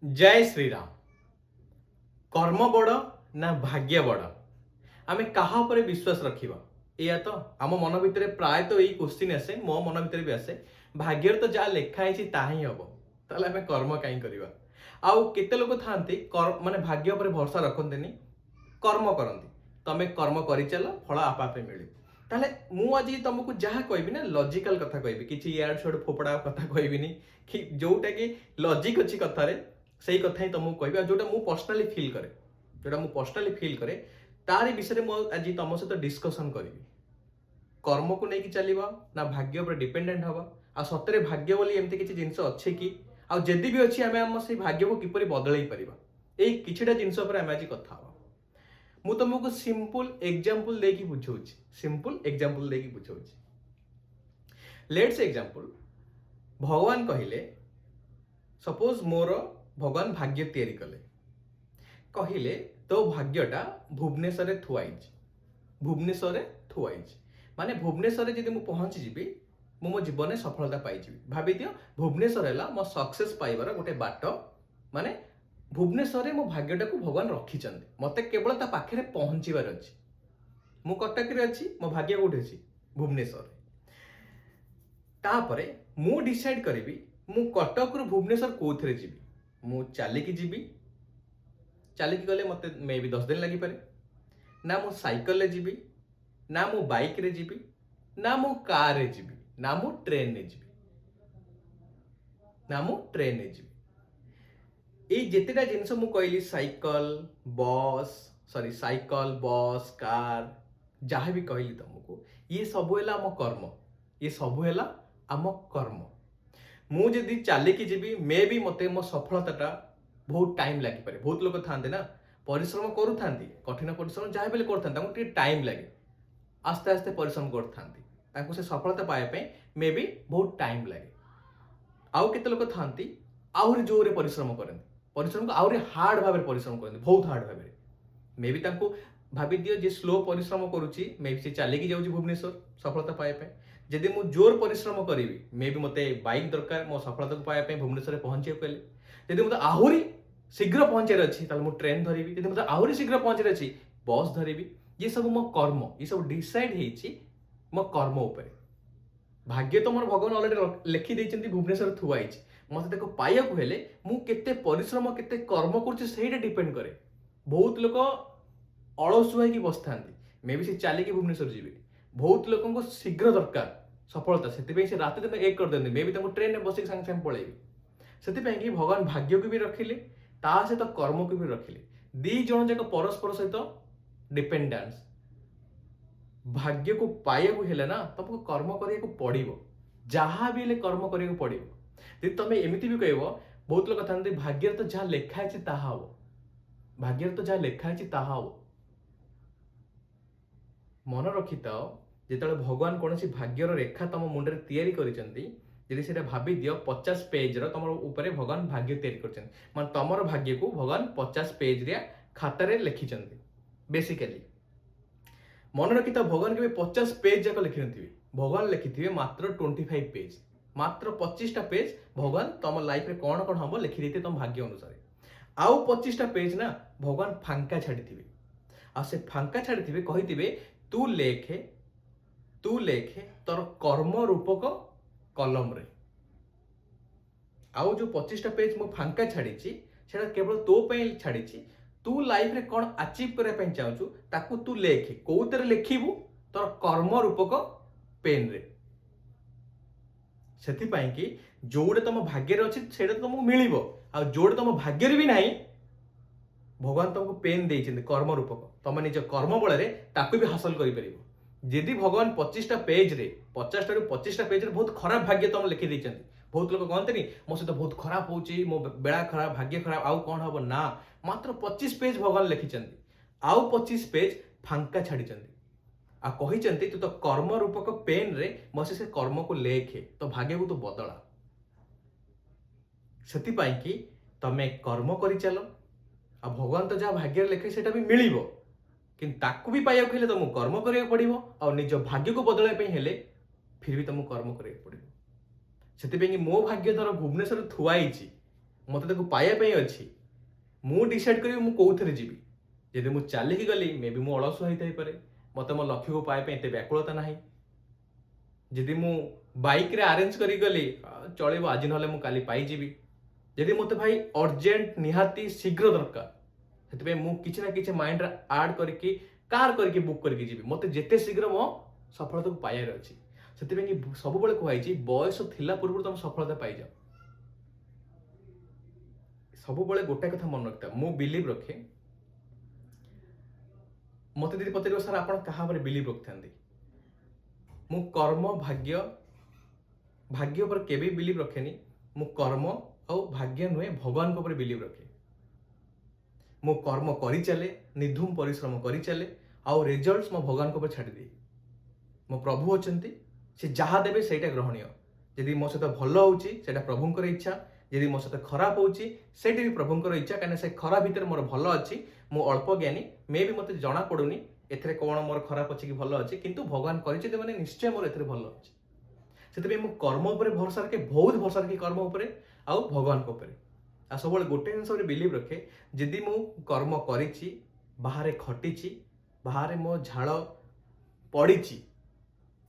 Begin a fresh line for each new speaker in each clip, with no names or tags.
जय श्रीराम। कर्म बड़ ना भाग्य बड़, आमे कहा पर विश्वास रखिबा या तो आम मन भितर प्रायतः यही क्वेश्चन आसे, मो मन भितर भी आसे भाग्य तो जहाँ लिखा है ताहा ही हम ताले आमे कर्म कहीं करवा। आउ केते लोक थांती माने भाग्य पर भरोसा रखंतेनी, कर्म करंती। तमे कर्म करि चलो, फल आपा आपे मिले। ताले मु आज तुमको जहाँ कहबी ना लॉजिकल कथा कहबी, किछि याड छोड फोपड़ा कथा कहबीनी कि जोटा कि लॉजिक अछि कथारे सेही कथा ही तुमको कहबी। जोटा मु पर्सनली फील करे, तारी विषय में आज तुम सहित डिस्कसन करी। कर्म को लेकिन चलवा ना भाग्य पर डिपेंडेंट हवा। आ सतरे भाग्य बोली एमती किसी जिनस अच्छे कि आदि भी अच्छी आम से भाग्य को किपर बदल पार, यही किछिटा जिनस आम आज कथा हवा। मु तुमको सिंपल एग्जांपल देकी बुझाऊँ, लेट्स एग्जांपल भगवान कहले सपोज मोर भगवान भाग्य तैयारी कले, कहले तो भाग्यटा भुवनेश्वर थुआई माने भुवनेश्वर जब मुझे पहुंची जी मो जीवन में सफलता पाई। भाभी दियो भुवनेश्वर है मो सक्सेस पाइबार गोटे बाट, माने भुवनेश्वर मो भाग्यटा को भगवान रखिंट, मत केवल ता पाखे पहुंचबार अच्छी। मु कटक अच्छी, मो भाग्य कौटे अच्छी भुवनेश्वर। तापरे मु डिसाइड करी मु कटक रु भुवनेश्वर कौथे जी, मु चलिकी जीवी, चलिकी गले मत मे भी 10 दिन लगी पारे ना, मु साइकिल जीवी ना, मु बाइक रे जीवी ना, मु कार रे जीवी ना, मु ट्रेन रे जीवी ये जितेटा जिनस मु कहली साइकिल बस कार जहाँ भी कहली तुमको, ये सब है आम कर्म, मु जदि चलिकी जीवी मे भी मते मो सफलता बहुत टाइम लगी पारे। बहुत लोग था ना परिश्रम करूँ, कठिन परिश्रम जहाँ भी कर टाइम लगे, आस्ते आस्ते परिश्रम कर से सफलता पाइबा मे भी बहुत टाइम लगे। आउ केते लोक थांती आहुरी जोरे परिश्रम करते, परिश्रम को आहुरी हार्ड भाव परिश्रम करते, बहुत हार्ड भाव मे भी भाभी दियो जे स्लो परिश्रम करुच्ची मे भी से चलिकी जाऊँगी भुवनेश्वर सफलता पाइबा। जदि मु जोर परिश्रम करी मे भी मते बाइक दरकार मो सफलता को पाइबा भुवनेश्वर पहुंचे पहले। जदि मत आहुरी शीघ्र पहुंचार अच्छी मु ट्रेन धरबी, जदि मत आहुरी शीघ्र पहुंचार अच्छी बस धरबी। ये सब मो कर्म, ये सब डिसाइड होइछि मो कर्म उपरे। भाग्य तो मोर भगवान ऑलरेडी लिखि देइछन्ती भुवनेश्वर थुआई, मते देखो पाइया को हेले मु केते परिश्रम केते कर्म करछि सेहीटा डिपेंड करे। बहुत लोक अलसुआ की बसथांती, मे भी से चलिकी भुवनेश्वर जीवे। बहुत लोगों को शीघ्र दरकार सफलता, से रात दिन एक कर देते, मे भी ट्रेन में बसिक सागे सागे पलैबे। से भगवान भाग्य को भी रखिले, ता सहित कर्म को भी रखिले, दी जन जाक परस्पर सहित डिपेंडेंस। भाग्य को पाइया को हेले ना तुमको कर्म करिया को पड़िबो, जहाँ भी कर्म करिया को पड़िबो। यदि तुम एमती भी कहब, बहुत लोग था भाग्य तो जहाँ लेखा है ताहा हो, भाग्य तो जहाँ लेखा है ताहा हो। मन रखि था जिते भगवान कौन भाग्यर रेखा तुम मुंडे तैयारी करिसेंती, यदि से भाभी दियो 50 पेज तुम ऊपर भगवान भाग्य तैयारी कर मान तुम भाग्य को भगवान 50 पेज रे खातार लिखिं। बेसिकली मन रखि था भगवान के 50 पेज जाक लिखि नी, भगवान लिखि मात्र 25 पेज, मात्र 25टा पेज भगवान तुम लाइफ रे कौन कौन हम लिखि देते तुम भाग्य अनुसार। आउ 25टा पेज ना भगवान फांका छाड़ी, आ से फांका छाड़ी कही तू लेखे तोर कर्म रूपक कलम रे। आउ जो 25टा पेज मु फांका छाड़ी केवल तो पे छाड़ी, तू लाइफ रे कौन अचीव करने चाहू ताकू तू लेखे, कौतर लिखिबू तोर कर्म रूपक पेन रे। सेथिपाई कि जोड़े तुम भाग्य अच्छी से तुमको मिल, आ जोड़े तुम भाग्य भी नहीं भगवान तुमको पेन देइछन्ते कर्म रूपक, तुम निज कर्म बल भी हासिल कर। जदि भगवान 25टा पेज रे 50टा रु 25टा पेज रे बहुत खराब भाग्य तुम लिखि देइछन्ते, बहुत लोग कहते मो सहित बहुत खराब होची, मो बेड़ा खराब भाग्य खराब आउ कौन हम ना, मात्र 25 पेज भगवान लिखिं, आउ 25 पेज फांका छाड़ी आ कही तू तो कर्म रूपक पेन रे बस से कर्म को लेखे, तो भाग्य को तो बदला। सेतिपाई कि तमे कर्म करि चलो, आ भगवान तो जहाँ भाग्य लिखे सेटा भी मिलिबो, किंतु ताकू भी पाइया हेले तुमको कर्म करिया पड़िबो, और निज भाग्य को बदलाय पे हेले फिर भी तुमको कर्म करिया पड़िबो। सेतिपाई कि मो भाग्य धर भुवनेश्वर थुआई, ମୋତେ ତାକୁ ପାଇବା ପାଇଁ ଅଛି। ମୁଁ ଡିସାଇଡ୍ କରିବି ମୁଁ କୋଉଥିରେ ଯିବି। ଯଦି ମୁଁ ଚାଲିକି ଗଲି ମେ ବି ମୁଁ ଅଳସୁଆ ହେଇଥାଇପାରେ, ମୋତେ ମୋ ଲକ୍ଷ୍ୟକୁ ପାଇବା ପାଇଁ ଏତେ ବ୍ୟାକୁଳତା ନାହିଁ। ଯଦି ମୁଁ ବାଇକ୍ରେ ଆରେଞ୍ଜ କରିକି ଗଲି ଚଳିବ, ଆଜି ନହେଲେ ମୁଁ କାଲି ପାଇଯିବି। ଯଦି ମୋତେ ଭାଇ ଅର୍ଜେଣ୍ଟ ନିହାତି ଶୀଘ୍ର ଦରକାର, ସେଥିପାଇଁ ମୁଁ କିଛି ନା କିଛି ମାଇଣ୍ଡରେ ଆଡ୍ କରିକି କାର୍ କରିକି ବୁକ୍ କରିକି ଯିବି। ମୋତେ ଯେତେ ଶୀଘ୍ର ମୋ ସଫଳତାକୁ ପାଇବାର ଅଛି। ସେଥିପାଇଁ କି ସବୁବେଳେ କୁହାଯାଇଛି ବୟସ ଥିଲା ପୂର୍ବରୁ ତମେ ସଫଳତା ପାଇଯାଅ। ସବୁବେଳେ ଗୋଟେ କଥା ମନେ ରଖିଥା, ମୁଁ ବିଲିଭ୍ ରଖେ। ମୋତେ ଯଦି ପଚାରିବ ସାର୍ ଆପଣ କାହା ଉପରେ ବିଲିଭ୍ ରଖିଥାନ୍ତି, ମୁଁ କର୍ମ ଭାଗ୍ୟ ଉପରେ କେବେ ବିଲିଭ୍ ରଖେନି। ମୁଁ କର୍ମ ଆଉ ଭାଗ୍ୟ ନୁହେଁ ଭଗବାନଙ୍କ ଉପରେ ବିଲିଭ୍ ରଖେ। ମୁଁ କର୍ମ କରିଚାଲେ, ନିର୍ଧୁମ ପରିଶ୍ରମ କରିଚାଲେ, ଆଉ ରେଜଲ୍ଟସ୍ ମୋ ଭଗବାନଙ୍କ ଉପରେ ଛାଡ଼ିଦିଏ। ମୋ ପ୍ରଭୁ ଅଛନ୍ତି, ସେ ଯାହା ଦେବେ ସେଇଟା ଗ୍ରହଣୀୟ। ଯଦି ମୋ ସହିତ ଭଲ ହେଉଛି ସେଇଟା ପ୍ରଭୁଙ୍କର ଇଚ୍ଛା, ଯଦି ମୋ ସହିତ ଖରାପ ହେଉଛି ସେଇଟା ବି ପ୍ରଭୁଙ୍କର ଇଚ୍ଛା। କାହିଁକିନା ସେ ଖରାପ ଭିତରେ ମୋର ଭଲ ଅଛି। ମୁଁ ଅଳ୍ପ ଜ୍ଞାନୀ, ମେ ବି ମୋତେ ଜଣାପଡ଼ୁନି ଏଥିରେ କ'ଣ ମୋର ଖରାପ ଅଛି କି ଭଲ ଅଛି, କିନ୍ତୁ ଭଗବାନ କରିଛନ୍ତି ମାନେ ନିଶ୍ଚୟ ମୋର ଏଥିରେ ଭଲ ଅଛି। ସେଥିପାଇଁ ମୁଁ କର୍ମ ଉପରେ ଭରସା ରଖେ, ବହୁତ ଭରସା ରଖେ କର୍ମ ଉପରେ ଆଉ ଭଗବାନଙ୍କ ଉପରେ। ଆଉ ସବୁବେଳେ ଗୋଟେ ଜିନିଷ ଉପରେ ବିଲିଭ୍ ରଖେ, ଯଦି ମୁଁ କର୍ମ କରିଛି, ବାହାରେ ଖଟିଛି, ବାହାରେ ମୋ ଝାଳ ପଡ଼ିଛି,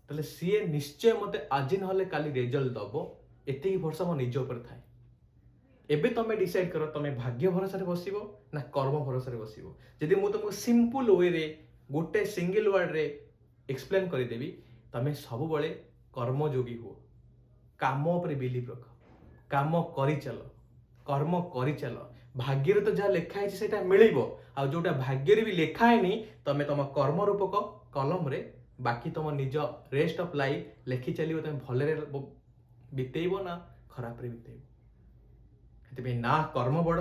ତାହେଲେ ସିଏ ନିଶ୍ଚୟ ମୋତେ ଆଜି ନହେଲେ କାଲି ରେଜଲ୍ଟ ଦେବ। ଏତିକି ଭରସା ମୋ ନିଜ ଉପରେ ଥାଏ। ଏବେ ତମେ ଡିସାଇଡ୍ କର ତମେ ଭାଗ୍ୟ ଭରସାରେ ବସିବ ନା କର୍ମ ଭରସାରେ ବସିବ। ଯଦି ମୁଁ ତମକୁ ସିମ୍ପଲ ୱେରେ ଗୋଟେ ସିଙ୍ଗଲ ୱାର୍ଡରେ ଏକ୍ସପ୍ଲେନ୍ କରିଦେବି, ତମେ ସବୁବେଳେ କର୍ମଯୋଗୀ ହୁଅ। କାମ ଉପରେ ବିଲିଭ୍ ରଖ, କାମ କରିଚାଲ, କର୍ମ କରିଚାଲ। ଭାଗ୍ୟରେ ତ ଯାହା ଲେଖା ହେଇଛି ସେଇଟା ମିଳିବ, ଆଉ ଯୋଉଟା ଭାଗ୍ୟରେ ବି ଲେଖା ହେଇନି ତମେ ତମ କର୍ମ ରୂପକ କଲମରେ ବାକି ତମ ନିଜ ରେଷ୍ଟ ଅଫ୍ ଲାଇଫ୍ ଲେଖି ଚାଲିବ। ତମେ ଭଲରେ ବିତେଇବ ନା ଖରାପରେ ବିତେଇବ। ସେଥିପାଇଁ ନା କର୍ମ ବଡ଼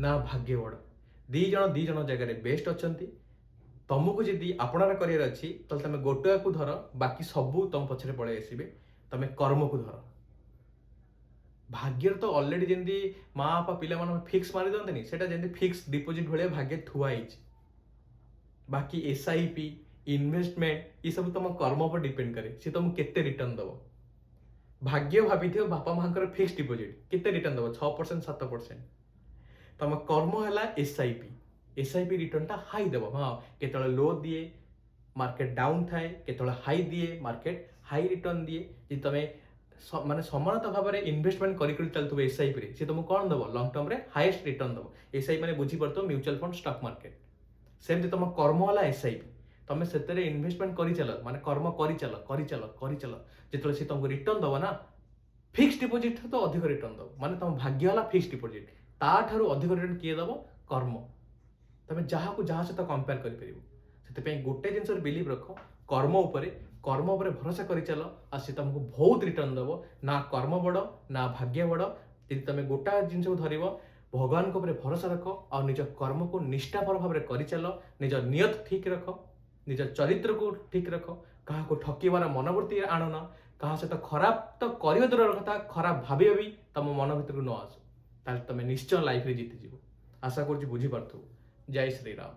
ନା ଭାଗ୍ୟ ବଡ଼, ଦି ଜଣ ଜାଗାରେ ବେଷ୍ଟ ଅଛନ୍ତି। ତମକୁ ଯଦି ଆପଣାର କରିବାର ଅଛି ତାହେଲେ ତମେ ଗୋଟାକୁ ଧର, ବାକି ସବୁ ତମ ପଛରେ ପଳେଇ ଆସିବେ। ତମେ କର୍ମକୁ ଧର। ଭାଗ୍ୟରେ ତ ଅଲରେଡି ଯେମିତି ମା ବାପା ପିଲାମାନଙ୍କୁ ଫିକ୍ସ ମାରି ଦିଅନ୍ତିନି, ସେଟା ଯେମିତି ଫିକ୍ସ ଡିପୋଜିଟ୍ ଭଳିଆ ଭାଗ୍ୟ ଥୁଆ ହେଇଛି। ବାକି SIP ଇନଭେଷ୍ଟମେଣ୍ଟ ଏସବୁ ତମ କର୍ମ ଉପରେ ଡିପେଣ୍ଡ କରେ, ସେ ତମକୁ କେତେ ରିଟର୍ନ ଦେବ। ଭାଗ୍ୟ ଭାବିଥିବ ବାପା ମାଙ୍କର ଫିକ୍ସ ଡିପୋଜିଟ୍ କେତେ ରିଟର୍ନ ଦେବ, 6% 7%। ତମ କର୍ମ ହେଲା SIP ରିଟର୍ନଟା ହାଇ ଦେବ। ହଁ, କେତେବେଳେ ଲୋ ଦିଏ, ମାର୍କେଟ ଡାଉନ୍ ଥାଏ, କେତେବେଳେ ହାଇ ଦିଏ, ମାର୍କେଟ ହାଇ ରିଟର୍ନ ଦିଏ। ଯଦି ତମେ ମାନେ ସମାନତା ଭାବରେ ଇନଭେଷ୍ଟମେଣ୍ଟ କରି ଚାଲୁଥିବ SIP ରେ, ସେ ତମକୁ କ'ଣ ଦେବ, ଲଙ୍ଗ ଟର୍ମରେ ହାଇଏଷ୍ଟ ରିଟର୍ନ ଦେବ। SIP ମାନେ ବୁଝିପାରୁଥିବ ମ୍ୟୁଚୁଆଲ ଫଣ୍ଡ, ଷ୍ଟକ୍ ମାର୍କେଟ। ସେମିତି ତମ କର୍ମ ହେଲା SIP। ତମେ ସେଥିରେ ଇନଭେଷ୍ଟମେଣ୍ଟ କରିଚାଲ, ମାନେ କର୍ମ କରିଚାଲ। ଯେତେବେଳେ ସେ ତମକୁ ରିଟର୍ନ ଦେବ ନା, ଫିକ୍ସ ଡିପୋଜିଟ୍ ତ ଅଧିକ ରିଟର୍ନ ଦେବ। ମାନେ ତମ ଭାଗ୍ୟ ହେଲା ଫିକ୍ସ ଡିପୋଜିଟ୍, ତାଠାରୁ ଅଧିକ ରିଟର୍ନ କିଏ ଦେବ, କର୍ମ। ତମେ ଯାହାକୁ ଯାହା ସହିତ କମ୍ପେୟାର କରିପାରିବ। ସେଥିପାଇଁ ଗୋଟେ ଜିନିଷରେ ବିଲିଭ୍ ରଖ, କର୍ମ ଉପରେ ଭରସା କରିଚାଲ, ଆଉ ସେ ତମକୁ ବହୁତ ରିଟର୍ନ ଦେବ। ନା କର୍ମ ବଡ଼ ନା ଭାଗ୍ୟ ବଡ଼। ଯଦି ତମେ ଗୋଟା ଜିନିଷକୁ ଧରିବ, ଭଗବାନଙ୍କ ଉପରେ ଭରସା ରଖ, ଆଉ ନିଜ କର୍ମକୁ ନିଷ୍ଠାପର ଭାବରେ କରିଚାଲ। ନିଜ ନିୟତ ଠିକ୍ ରଖ, ନିଜ ଚରିତ୍ରକୁ ଠିକ୍ ରଖ। କାହାକୁ ଠକିବାର ମନୋବୃତ୍ତି ଆଣନା। କାହା ସହିତ ଖରାପ ତ କରିବା ଦୂରର କଥା, ଖରାପ ଭାବିବା ବି ତମ ମନ ଭିତରକୁ ନ ଆସୁ। ତାହେଲେ ତମେ ନିଶ୍ଚୟ ଲାଇଫରେ ଜିତିଯିବ। ଆଶା କରୁଛି ବୁଝିପାରୁଥିବ। ଜୟ ଶ୍ରୀରାମ।